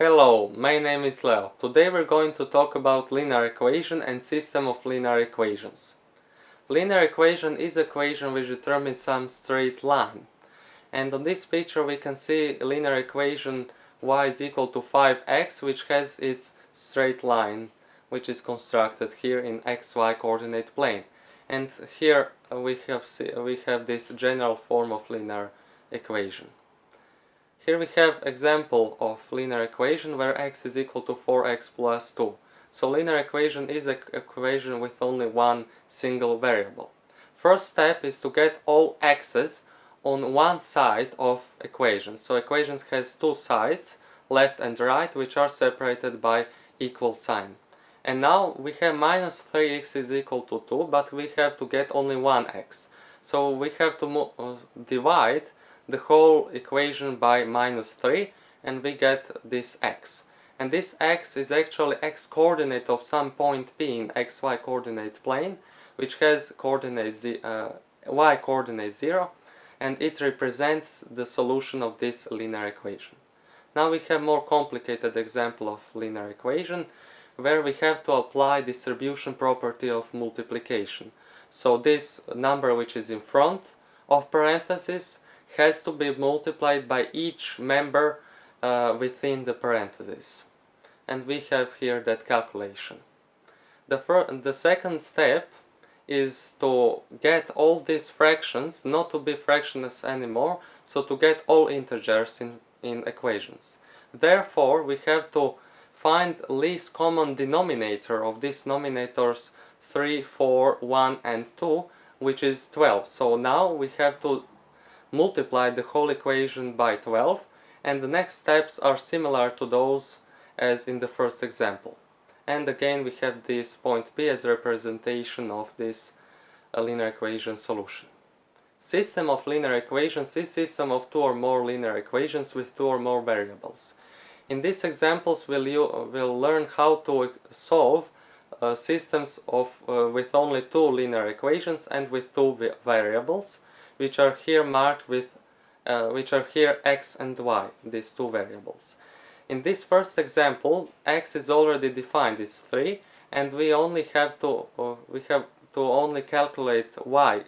Hello, my name is Leo. Today we're going to talk about linear equation and system of linear equations. Linear equation is an equation which determines some straight line. And on this picture we can see a linear equation y is equal to 5x, which has its straight line, which is constructed here in xy coordinate plane. And here we have this general form of linear equation. Here we have example of linear equation where x is equal to 4x plus 2. So linear equation is an equation with only one single variable. First step is to get all x's on one side of equation. So equations has two sides, left and right, which are separated by equal sign. And now we have minus 3x is equal to 2, but we have to get only one x. So we have to divide the whole equation by minus 3 and we get this x. And this x is actually x coordinate of some point P in xy coordinate plane, which has coordinate y coordinate 0, and it represents the solution of this linear equation. Now we have more complicated example of linear equation where we have to apply distribution property of multiplication. So this number which is in front of parenthesis has to be multiplied by each member within the parenthesis. And we have here that calculation. The second step is to get all these fractions not to be fractions anymore, so to get all integers in equations. Therefore, we have to find least common denominator of these nominators 3, 4, 1 and 2, which is 12. So now we have to multiply the whole equation by 12, and the next steps are similar to those as in the first example. And again we have this point P as a representation of this linear equation solution. System of linear equations is system of two or more linear equations with two or more variables. In these examples we'll learn how to solve systems with only two linear equations and with two variables, which are here marked with, which are here x and y, these two variables. In this first example, x is already defined, it's 3, and we only have to only calculate y,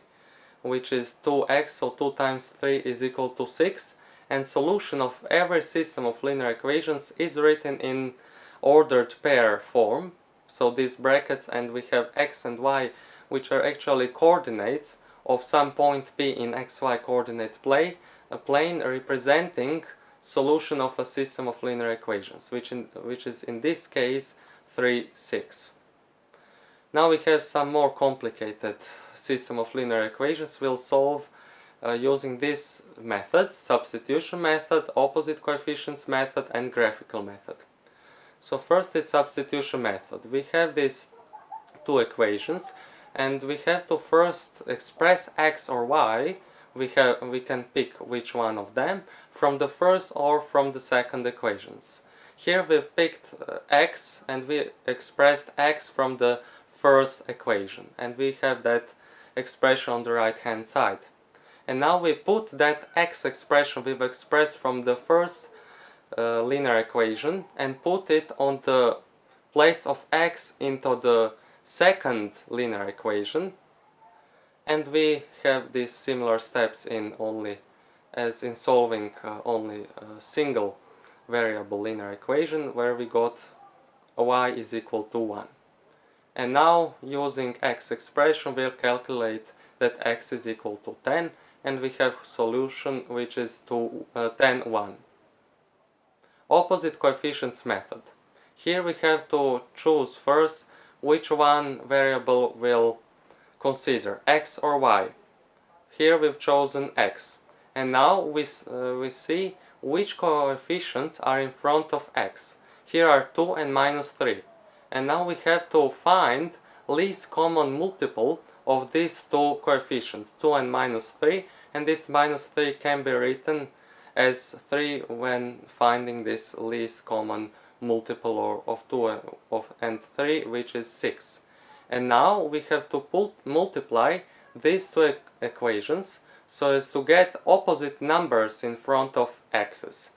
which is 2x, so 2 times 3 is equal to 6, and solution of every system of linear equations is written in ordered pair form. So these brackets, and we have x and y, which are actually coordinates of some point P in xy coordinate plane representing solution of a system of linear equations, which is in this case 3, 6. Now we have some more complicated system of linear equations. We'll solve using these methods: substitution method, opposite coefficients method and graphical method. So first is substitution method. We have these two equations, and we have to first express x or y. We can pick which one of them from the first or from the second equations. Here we've picked x, and we expressed x from the first equation, and we have that expression on the right hand side. And now we put that x expression we've expressed from the first linear equation and put it on the place of x into the second linear equation, and we have these similar steps in as in solving only a single variable linear equation where we got y is equal to 1. And now using x expression we'll calculate that x is equal to 10, and we have solution which is 10, 1. Opposite coefficients method. Here we have to choose first which one variable we'll consider, x or y. Here we've chosen x. And now we see which coefficients are in front of x. Here are 2 and minus 3. And now we have to find least common multiple of these two coefficients, 2 and minus 3. And this minus 3 can be written as 3 when finding this least common multiple of 2 and 3, which is 6. And now we have to multiply these two equations so as to get opposite numbers in front of x's.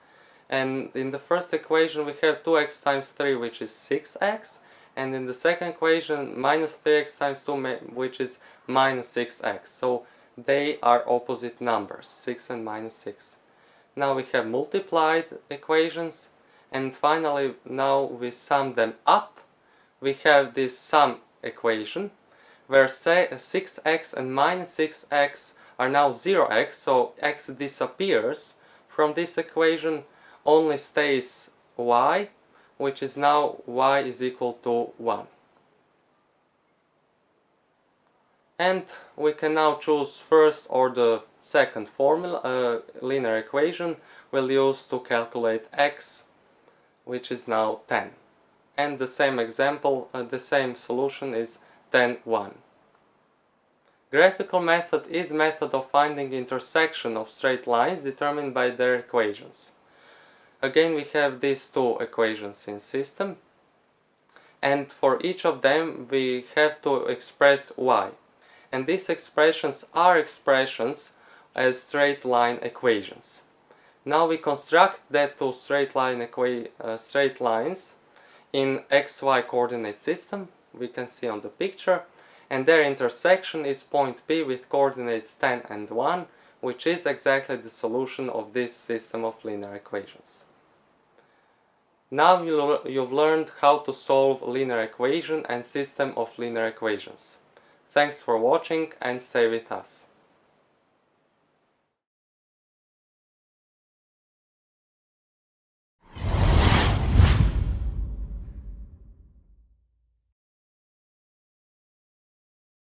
And in the first equation we have 2x times 3, which is 6x, and in the second equation minus 3x times 2, which is minus 6x. So they are opposite numbers, 6 and minus 6. Now we have multiplied equations, and finally now we sum them up. We have this sum equation where 6x and minus 6x are now 0x, so x disappears. From this equation only stays y, which is now y is equal to 1. And we can now choose first or the second formula, linear equation we'll use to calculate x, which is now 10. And the same example, the same solution is 10, 1. Graphical method is method of finding intersection of straight lines determined by their equations. Again, we have these two equations in system, and for each of them we have to express y. And these expressions are expressions as straight line equations. Now we construct that two straight lines in xy coordinate system, we can see on the picture, and their intersection is point P with coordinates 10 and 1, which is exactly the solution of this system of linear equations. Now you've learned how to solve linear equation and system of linear equations. Thanks for watching and stay with us.